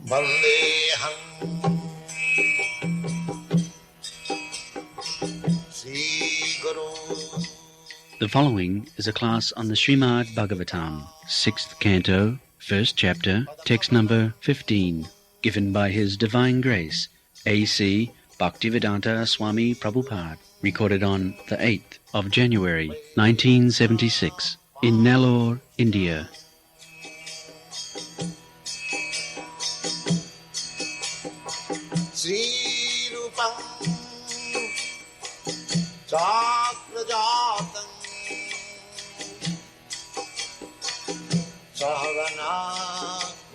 Vandeham Sri Guru. The following is a class on the Srimad Bhagavatam, 6th Canto, 1st Chapter, text number 15, given by His Divine Grace, A.C. Bhaktivedanta Swami Prabhupada, recorded on the 8th of January, 1976, in Nellore, India. Sri Rupam Chakrajatam Sahagana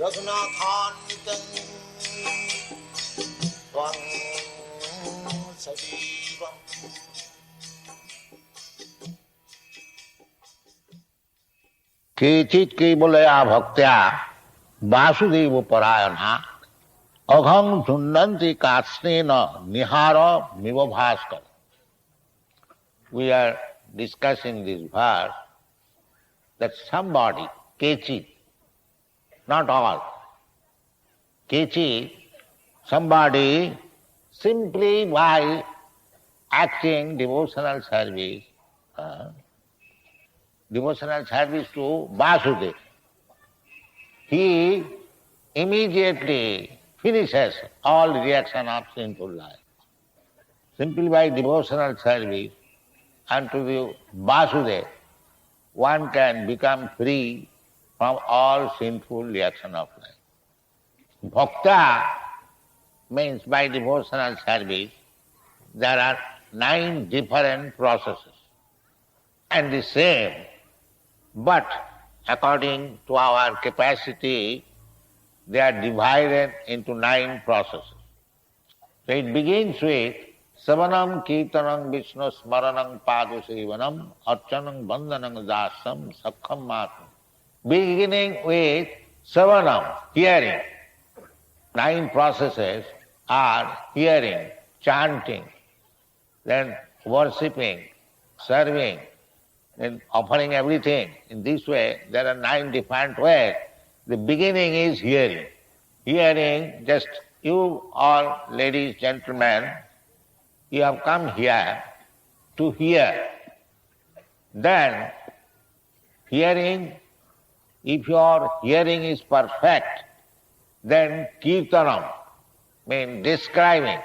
Raghunathanvitam Svam Sajivam. केचित् केवलया भक्त्या वासुदेव परायणा अघं झुन्नन्ति कात्स्नेन निहार मिव Bhaskar. We are discussing this verse that somebody, Kechit, not all, Kechit, somebody simply by acting devotional service to Vasudeva, he immediately finishes all reaction of sinful life. Simply by devotional service unto the Vasudeva, one can become free from all sinful reaction of life. Bhakta means by devotional service there are 9 different processes and the same, but according to our capacity they are divided into 9 processes. So it begins with Savanam Kirtanam Vishnu Smaranam Padu Sevanam Archanam Bandhanam Dasam Sakham Matam. Beginning with Savanam, hearing. 9 processes are hearing, chanting, then worshipping, serving, and offering everything. In this way, there are 9 different ways. The beginning is hearing. Hearing, just you all ladies, gentlemen, you have come here to hear. Then, hearing, if your hearing is perfect, then kirtanam means describing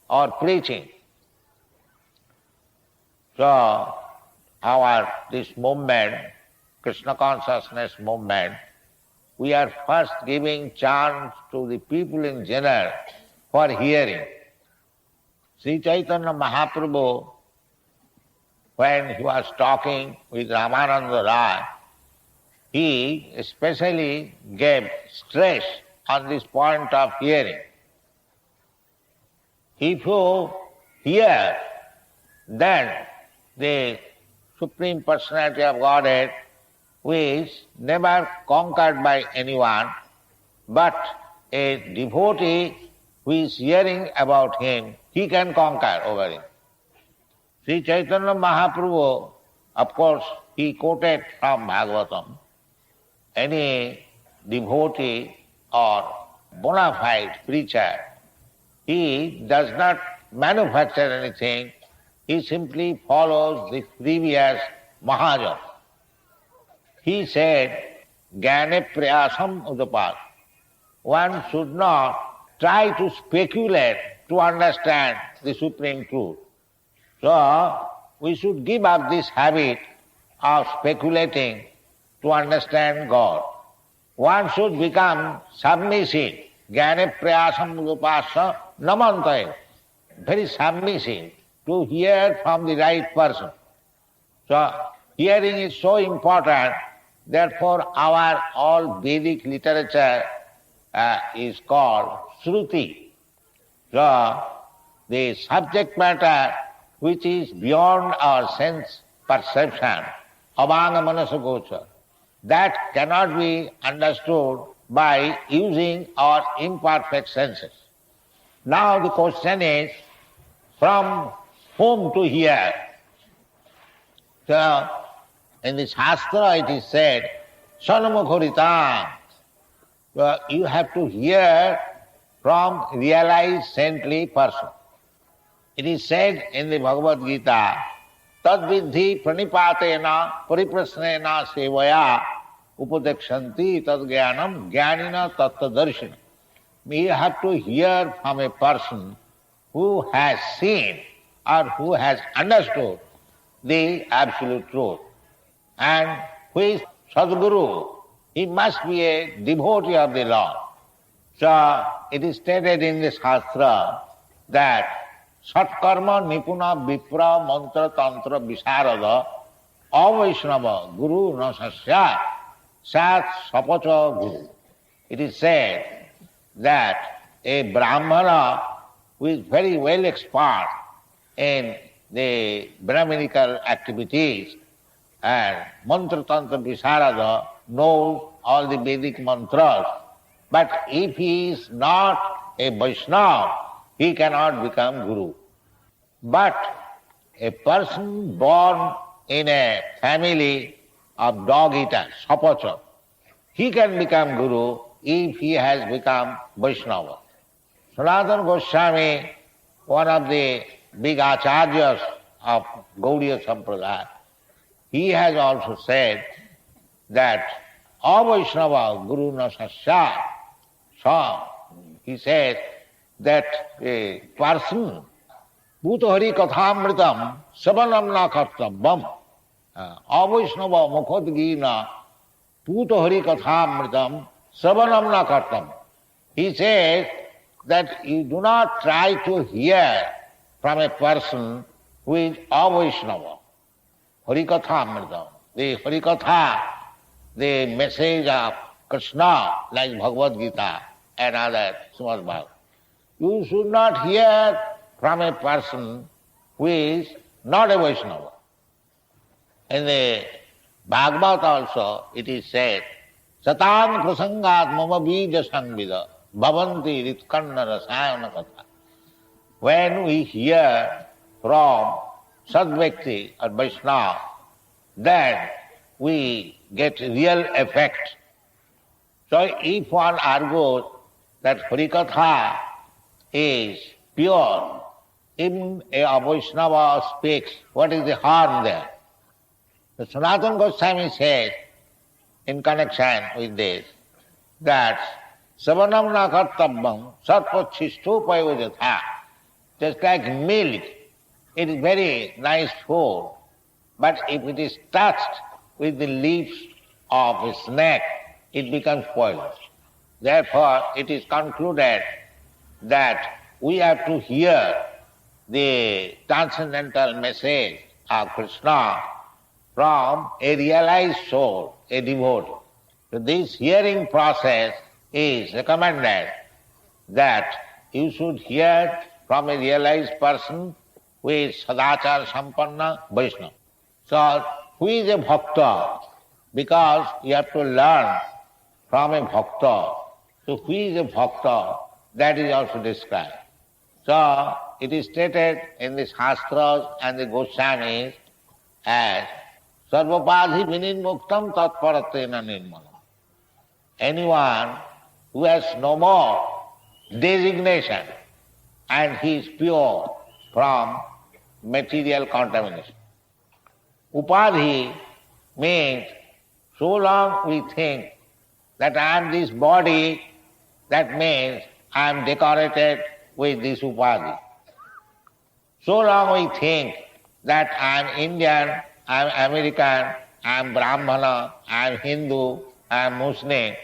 or preaching. So, this movement, Krishna consciousness movement, we are first giving chance to the people in general for hearing. Sri Chaitanya Mahaprabhu, when he was talking with Ramananda Rai, he especially gave stress on this point of hearing. If you hear, then the Supreme Personality of Godhead, who is never conquered by anyone, but a devotee who is hearing about him, he can conquer over him. Sri Chaitanya Mahaprabhu, of course, he quoted from Bhagavatam. Any devotee or bona fide preacher, he does not manufacture anything, he simply follows the previous Mahajan. He said, Jnane prayasam udapat. One should not try to speculate to understand the supreme truth. So, we should give up this habit of speculating to understand God. One should become submissive. Jnane prayasam udapasya namantaye. Very submissive to hear from the right person. So, hearing is so important, therefore our all Vedic literature is called Shruti. So, the subject matter which is beyond our sense perception, abhanga manasa gochar, that cannot be understood by using our imperfect senses. Now the question is, from whom to hear? So, in the Shastra it is said, Sanamukharita, you have to hear from realized saintly person. It is said in the Bhagavad Gita, Tad vidhi pranipatena pariprasnena sevaya upadekshanti tad jnanam jnanina tattva darshina. We have to hear from a person who has seen or who has understood the absolute truth. And who is Sadguru? He must be a devotee of the Lord. So it is stated in the Shastra that Satkarma Nipuna Vipra Mantra Tantra Visarada Avaishnava Guru Nasasya Sat Sapacha Guru. It is said that a Brahmana who is very well expert in the Brahminical activities and Mantra Tantra Visarada knows all the Vedic mantras, but if he is not a Vaishnava, he cannot become Guru. But a person born in a family of dog eaters, sapacha, he can become Guru if he has become Vaishnava. Sanatana Goswami, one of the big acharyas of Gaudiya Sampradaya, he has also said that Avaishnava Guru Nasasya. So he says that a person Bhutahari Kathamritam Sabanam na kartabam Avaishnava Mukhodgina Bhutahari Kathamritam Sabanam na kartam. He says that you do not try to hear from a person who is Avaishnava. Harikathamritam. The Harikatha, the message of Krishna, like Bhagavad Gita and other Srimad Bhagavatam. You should not hear from a person who is not a Vaishnava. In the Bhagavad also it is said, Satam prasangat mama bija sangvida bhavanti ritkanna rasayana katha. When we hear from Sadvyakti or Vaishnava, then we get real effect. So if one argues that Harikatha is pure, even a Vaishnava speaks, what is the harm there? The Sanatana Goswami says, in connection with this, that Savanam na kartabbam satpachishto payojatha. Just like milk, it is very nice food, but if it is touched with the leaves of a snake, it becomes poisonous. Therefore, it is concluded that we have to hear the transcendental message of Krishna from a realized soul, a devotee. So this hearing process is recommended that you should hear from a realized person who is Sadachar Sampanna Vaishnava. So who is a Bhakta? Because you have to learn from a Bhakta. So who is a Bhakta? That is also described. So it is stated in the Shastras and the Goswamis as Sarvapadhi vinimuktam tatparatena nirmalam. Anyone who has no more designation and he is pure from material contamination. Upadhi means so long we think that I am this body, that means I am decorated with this upadhi. So long we think that I am Indian, I am American, I am Brahmana, I am Hindu, I am Muslim.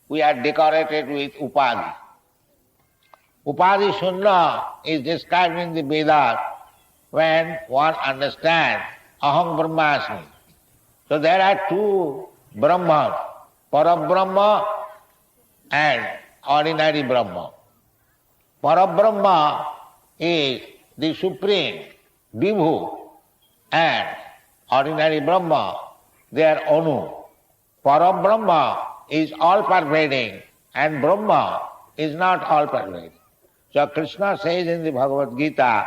We are decorated with upadhi. Upadhi Shunya is described in the Vedas when one understands Aham Brahmasmi. So there are two Brahmas, Parabrahma and ordinary Brahma. Parabrahma is the supreme, Vibhu, and ordinary Brahma, they are Anu. Parabrahma is all-pervading and Brahma is not all-pervading. So Krishna says in the Bhagavad Gita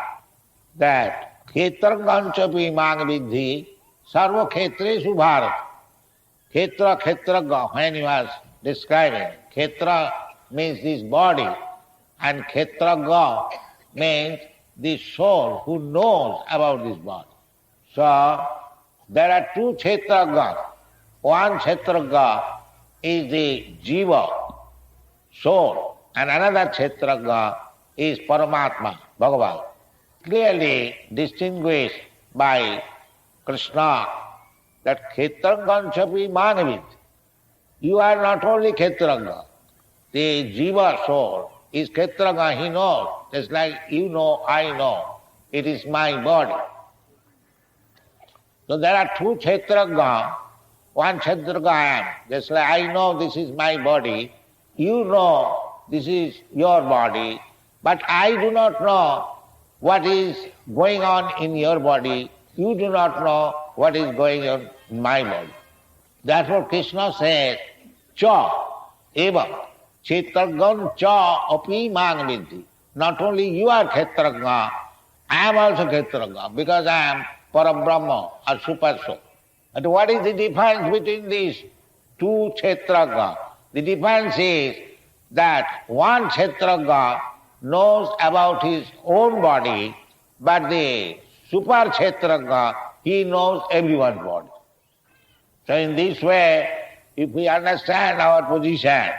that Khetraganchapi mang vidhi sarva khetresu bharat. Khetraga, when he was describing, Khetra means this body, and Kshetraga means the soul who knows about this body. So there are two Kshetragas. One Kshetraga is the Jiva, soul, and another Kshetraga is Paramatma, Bhagavan. Clearly distinguished by Krishna that Kshetragan chapi manavit. You are not only Kshetraga. The Jiva soul is Kshetraga, he knows. Just like you know, I know. It is my body. So there are two Kshetraga. One Kshetraga I am. Just like I know this is my body. You know this is your body. But I do not know what is going on in your body. You do not know what is going on in my body. Therefore Krishna says, Cha, eva, Kshetragan cha api manvidhi. Not only you are Kshetraga, I am also Kshetraga, because I am Parabrahma or Super Soul. But what is the difference between these two Kshetraga? The difference is that one Kshetraga knows about his own body, but the Super Kshetraga, he knows everyone's body. So in this way, if we understand our position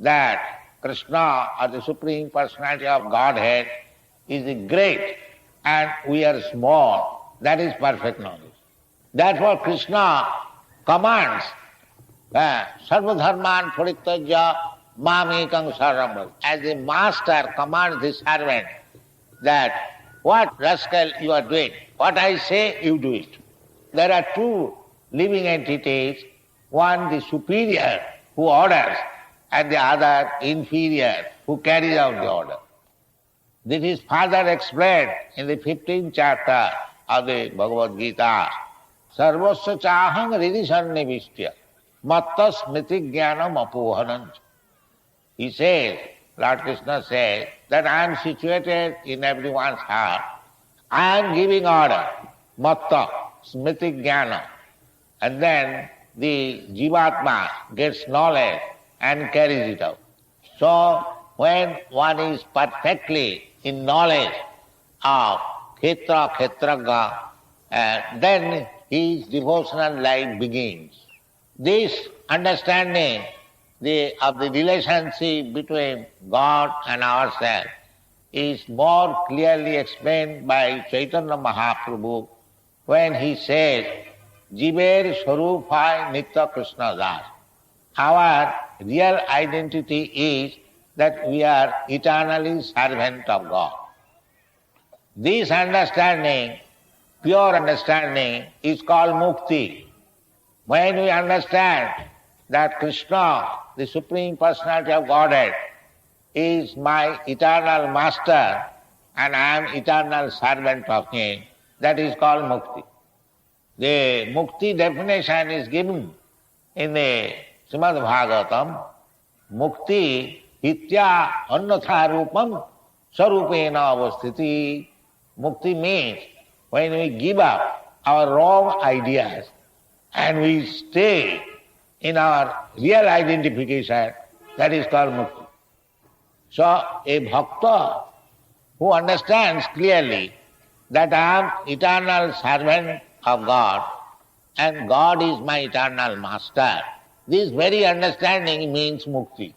that Krishna or the Supreme Personality of Godhead is great and we are small, that is perfect knowledge. Therefore Krishna commands, Sarva dharman parityajya mamekam saranam vraja. As the master commands the servant that what rascal you are doing, what I say you do it. There are two living entities, one the superior who orders and the other inferior who carries out the order. This is further explained in the 15th chapter of the Bhagavad Gita. Sarvasya chaham ridisannivistya matta smriti jnanam apohanam. He says, Lord Krishna says, that I am situated in everyone's heart. I am giving order, matta, smriti jnana. And then the jivatma gets knowledge and carries it out. So when one is perfectly in knowledge of Kshetraga, then his devotional life begins. This understanding of the relationship between God and ourselves is more clearly explained by Chaitanya Mahaprabhu when he says, Jiver Swarupay Nitya Krishna Das. Our real identity is that we are eternally servant of God. This understanding, pure understanding, is called mukti. When we understand that Krishna, the Supreme Personality of Godhead, is my eternal master and I am eternal servant of him, that is called mukti. The mukti definition is given in the Srimad Bhagavatam. Mukti hitya annatha rupam sarupena avasthiti. Mukti means when we give up our wrong ideas and we stay in our real identification, that is called mukti. So a bhakta who understands clearly that I am eternal servant of God and God is my eternal master, this very understanding means mukti.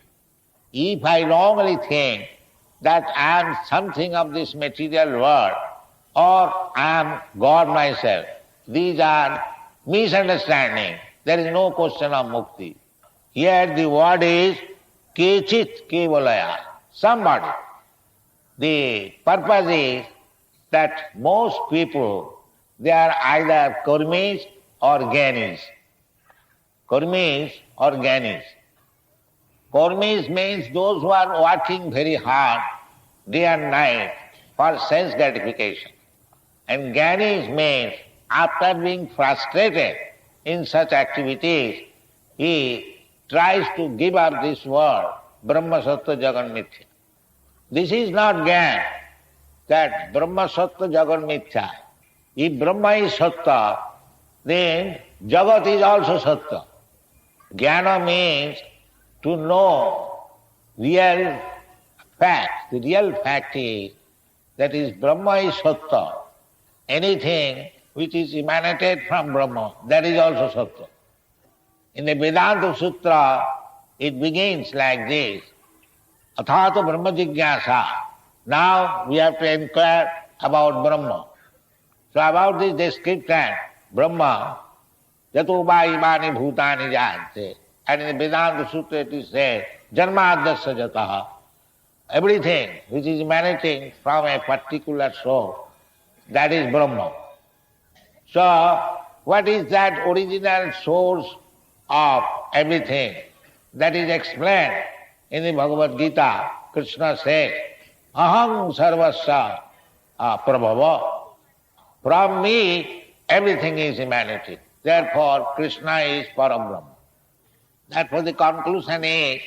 If I wrongly think that I am something of this material world or I am God myself, these are misunderstanding. There is no question of mukti. Here the word is kechit kevalaya, somebody. The purpose is that most people, they are either karmis or gyanis. Karmis or gyanis. Karmis means those who are working very hard day and night for sense gratification. And gyanis means after being frustrated in such activities, he tries to give up this world, Brahma Sattva Jagan Mithya. This is not Gyan, that Brahma Sattva Jagan Mithya. If Brahma is Sattva, then Jagat is also Sattva. Jnana means to know real fact, the real fact is that is Brahma is Sattva. Anything which is emanated from Brahma, that is also Sattva. In the Vedanta Sutra, it begins like this, Athato Brahma Jigyasa. Now we have to inquire about Brahma. So about this description, Brahma, Yato va imani bhutani jante. And in the Vedanta Sutra it is said, Janmadasya jataha. Everything which is emanating from a particular source, that is Brahma. So, what is that original source of everything? That is explained in the Bhagavad Gita. Krishna says, Aham sarvasya prabhava. From me, everything is emanated. Therefore, Krishna is Parabrahma. Therefore, the conclusion is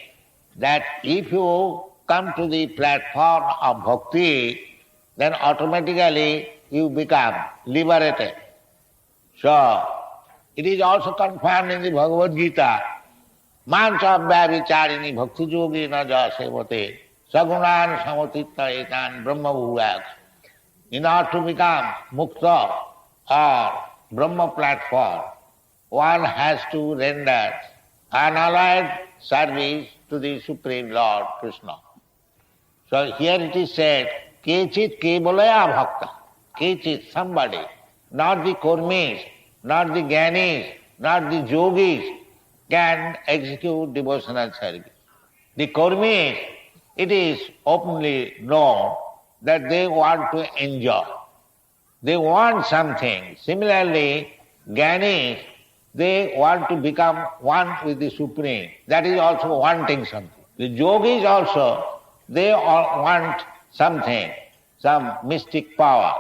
that if you come to the platform of bhakti, then automatically you become liberated. So, it is also confirmed in the Bhagavad Gita, Mancha Vyavicharini Bhakti Yogi na jasevate sagunan samatitta etan brahma bhurak. In order to become mukta or Brahma platform, one has to render unalloyed service to the Supreme Lord Krishna. So here it is said, Kechit kevalaya bhakta. Kechit, somebody, not the kurmis, not the gyanis, not the yogis, can execute devotional service. The kurmis, it is openly known that they want to enjoy. They want something. Similarly, gyanis, they want to become one with the Supreme. That is also wanting something. The yogis also, they all want something, some mystic power.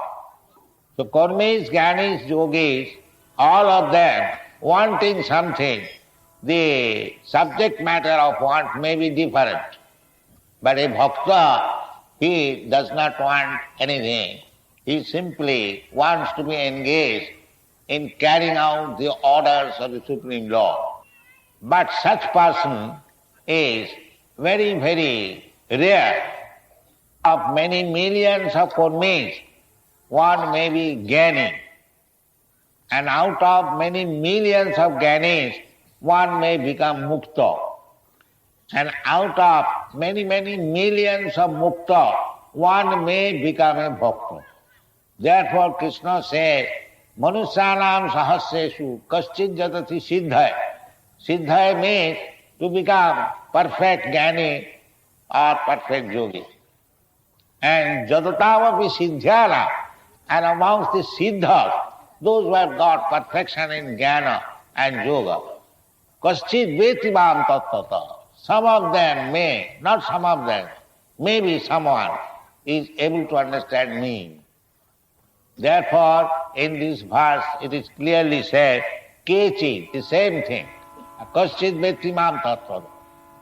So kurmis, gyanis, yogis, all of them wanting something. The subject matter of want may be different. But a bhakta, he does not want anything. He simply wants to be engaged in carrying out the orders of the Supreme Lord. But such person is very, very rare. Of many millions of kurmis, one may be jnani. And out of many millions of jnanis, one may become mukta. And out of many, many millions of mukta, one may become a bhakta. Therefore Krishna says, Manusyanam sahasreshu kaschid jatati siddhaya. Siddhaya means to become perfect jnani or perfect yogi. And jatatavapi siddhyana, and amongst the siddhas, those who have got perfection in jnana and yoga, kaschid veti mam tattata. Some of them may, not some of them, maybe someone is able to understand me. Therefore, in this verse it is clearly said, kechi, the same thing. Kaschid veti mam tattva.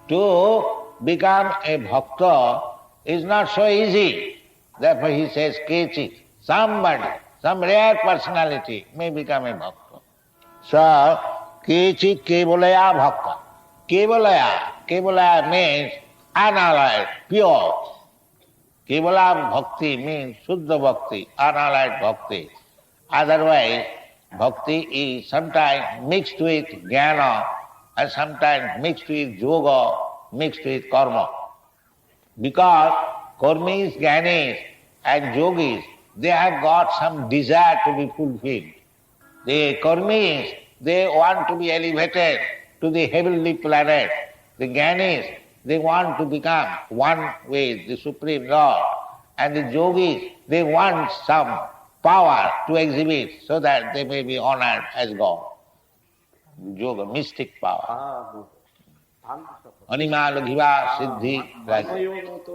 To become a bhakta is not so easy. Therefore he says kechi. Somebody, some rare personality may become a bhakta. So, kechi kevalaya bhakta. Kevalaya means unalloyed, pure. Kevala bhakti means Shuddha bhakti, unalloyed bhakti. Otherwise, bhakti is sometimes mixed with jnana and sometimes mixed with yoga, mixed with karma. Because kurmis, jnanis and yogis, they have got some desire to be fulfilled. The kurmis, they want to be elevated to the heavenly planet. The jnanis, they want to become one with the Supreme Lord. And the yogis, they want some power to exhibit so that they may be honored as God. Yoga, mystic power. Anima laghiva siddhi, like that.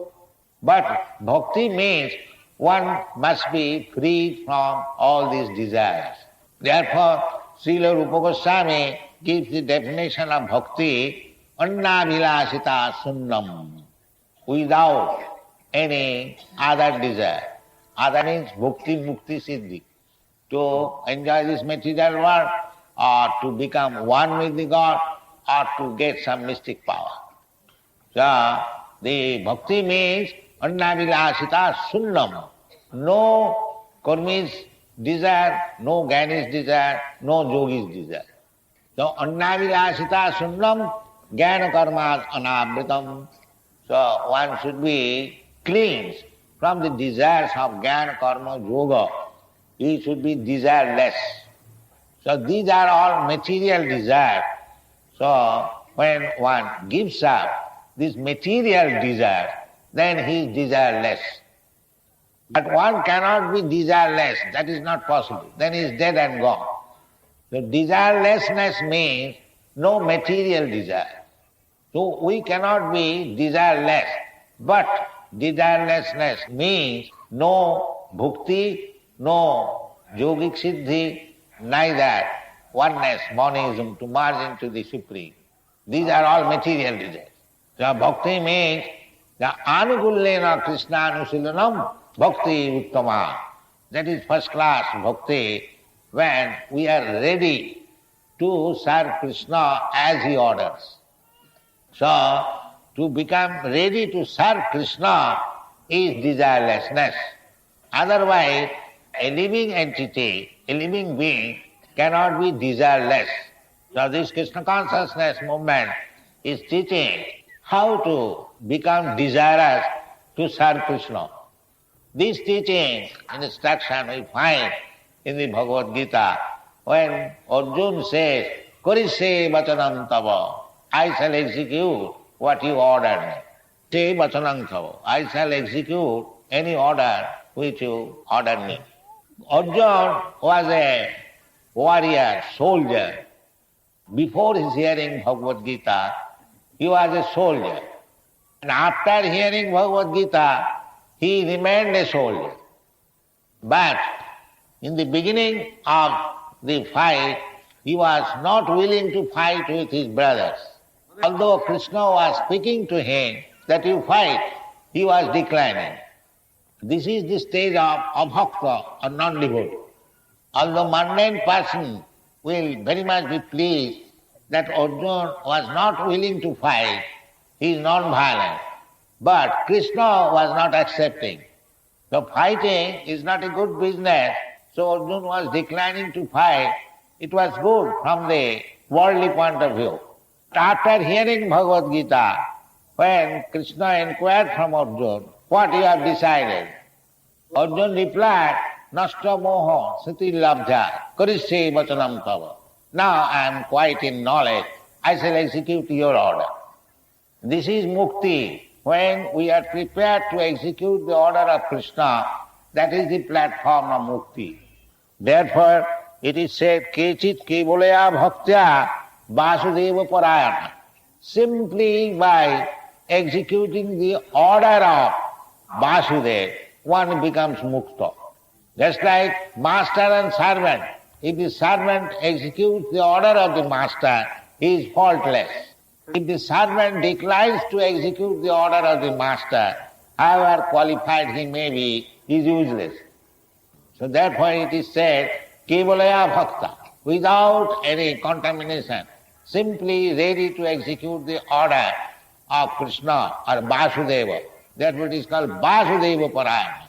But bhakti means one must be freed from all these desires. Therefore, Srila Rupa Goswami gives the definition of bhakti, annavilasita sunnam, without any other desire. Other means bhakti mukti siddhi. To enjoy this material world, or to become one with the God, or to get some mystic power. So, The bhakti means annavilasita sunnam. No karmi's desire, no jnani's desire, no yogi's desire. So annavilasita sunnam jnana karmas anavritam. So one should be cleansed from the desires of jnana, karma, yoga. He should be desireless. So these are all material desires. So when one gives up this material desire, then he is desireless. But one cannot be desireless, that is not possible. Then he is dead and gone. So desirelessness means no material desire. So we cannot be desireless, but desirelessness means no bhukti, no yogic siddhi, neither oneness, monism to merge into the Supreme. These are all material desires. So bhakti means the anukullena Krishna anusilanam bhakti uttama. That is first class bhakti, when we are ready to serve Krishna as he orders. So to become ready to serve Krishna is desirelessness. Otherwise, a living entity, a living being cannot be desireless. So this Krishna consciousness movement is teaching how to become desirous to serve Krishna. This teaching, instruction we find in the Bhagavad Gita when Arjuna says, Karishe vachanam tava, I shall execute what you order me. Te vachanam tava, I shall execute any order which you order me. Arjuna was a warrior, soldier. Before his hearing Bhagavad Gita, he was a soldier. And after hearing Bhagavad Gita, he remained a soldier. But in the beginning of the fight, he was not willing to fight with his brothers. Although Krishna was speaking to him that you fight, he was declining. This is the stage of abhakta or non-devotee. Although mundane person will very much be pleased that Arjuna was not willing to fight, he is non-violent. But Krishna was not accepting. So fighting is not a good business, so Arjuna was declining to fight. It was good from the worldly point of view. After hearing Bhagavad Gita, when Krishna inquired from Arjuna, what you have decided? Arjuna replied, Nashta moha sati labdha karishe vachanam tava. Now I am quite in knowledge, I shall execute your order. This is mukti. When we are prepared to execute the order of Krishna, that is the platform of mukti. Therefore, it is said, Kechit kevalaya bhaktya vasudeva parayana. Simply by executing the order of Vasudeva, one becomes mukta. Just like master and servant. If the servant executes the order of the master, he is faultless. If the servant declines to execute the order of the master, however qualified he may be, he is useless. So therefore it is said, kevalaya bhakta, without any contamination, simply ready to execute the order of Krishna or Vasudeva. Therefore it is called Vasudeva Parayana.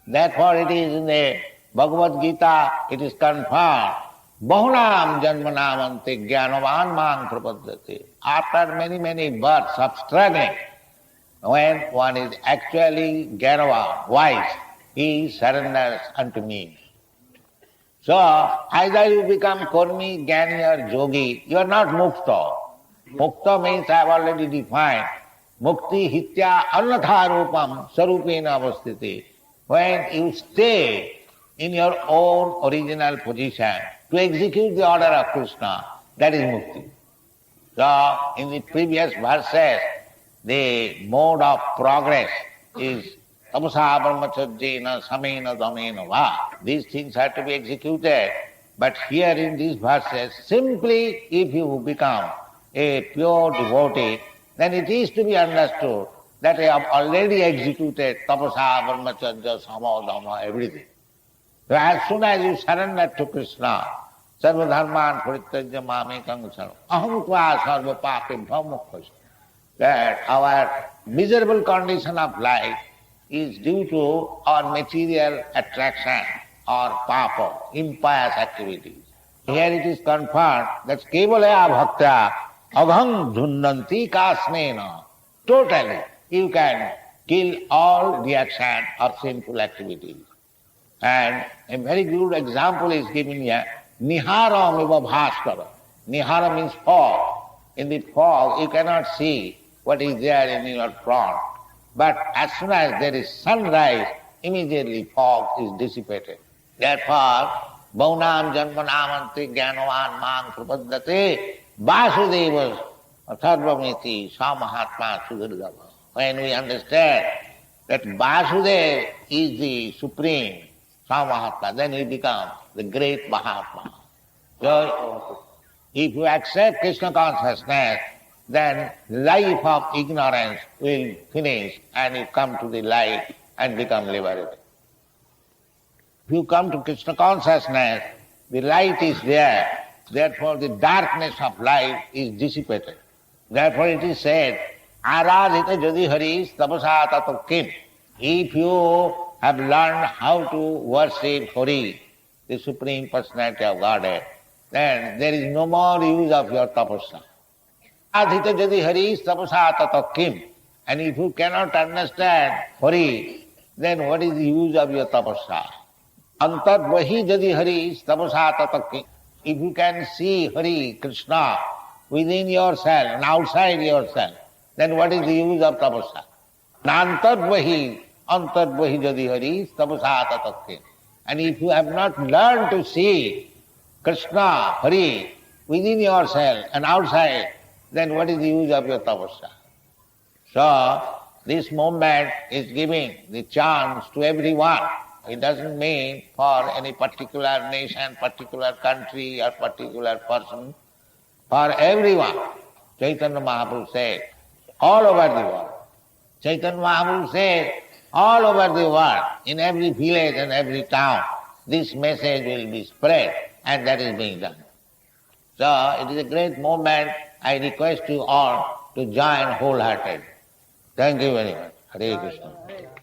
Therefore it is in the Bhagavad Gita, it is confirmed, Bahunam janmanam ante jnanavan man prapadyate. After many, many births of struggling, when one is actually jnanavan, wise, he surrenders unto me. So, either you become karmi, jnani or yogi, you are not mukta. Mukta means I have already defined. Mukti hitya annatha rupam sarupena avasthiti. When you stay in your own original position to execute the order of Krishna, that is mukti. So, in the previous verses, the mode of progress is tapasa brahmacharjena samena damena va. These things have to be executed. But here in these verses, simply if you become a pure devotee, then it is to be understood that you have already executed tapasa, brahmacharya, sama, dhamma, everything. So as soon as you surrender to Krishna, sarva dharman parityajya mamekam saranam aham tva sarva papebhyo mukkhasya. that our miserable condition of life is due to our material attraction or papa, impious activities. Here it is confirmed that kevalaya bhakta agham dhunanti kasnena. Totally, you can kill all reaction of sinful activities. And a very good example is given here. Niharam eva bhaskara. Nihara means fog. In the fog you cannot see what is there in your front. But as soon as there is sunrise, immediately fog is dissipated. Therefore, Baunam Janmanamanti Jnanavan Mang Prapaddate Vasudeva Sarvamiti Samahatma Sudhirgava. When we understand that Vasudeva is the supreme Samahatma, then we become the great Mahatma. So, if you accept Krishna consciousness, then life of ignorance will finish and you come to the light and become liberated. If you come to Krishna consciousness, the light is there, therefore the darkness of life is dissipated. Therefore it is said, Aradhita jadi haris tapasa tato kim. If you have learned how to worship Hari, the Supreme Personality of Godhead, then there is no more use of your tapasya. Adhita jadi haris tapasa tato kim. And if you cannot understand Hari, then what is the use of your tapasya? Antar vahi jadi haris tapasa tato kim. If you can see Hari, Krishna, within yourself and outside yourself, then what is the use of tapasya? Antadvahi jadi haris tapasa tato kim. And if you have not learned to see Krishna, Hari, within yourself and outside, then what is the use of your tapasya? So, this movement is giving the chance to everyone. It doesn't mean for any particular nation, particular country or particular person. For everyone. Chaitanya Mahaprabhu said, all over the world. Chaitanya Mahaprabhu said, all over the world, in every village and every town, this message will be spread, and that is being done. So, it is a great movement. I request you all to join wholeheartedly. Thank you very much. Hare Krishna.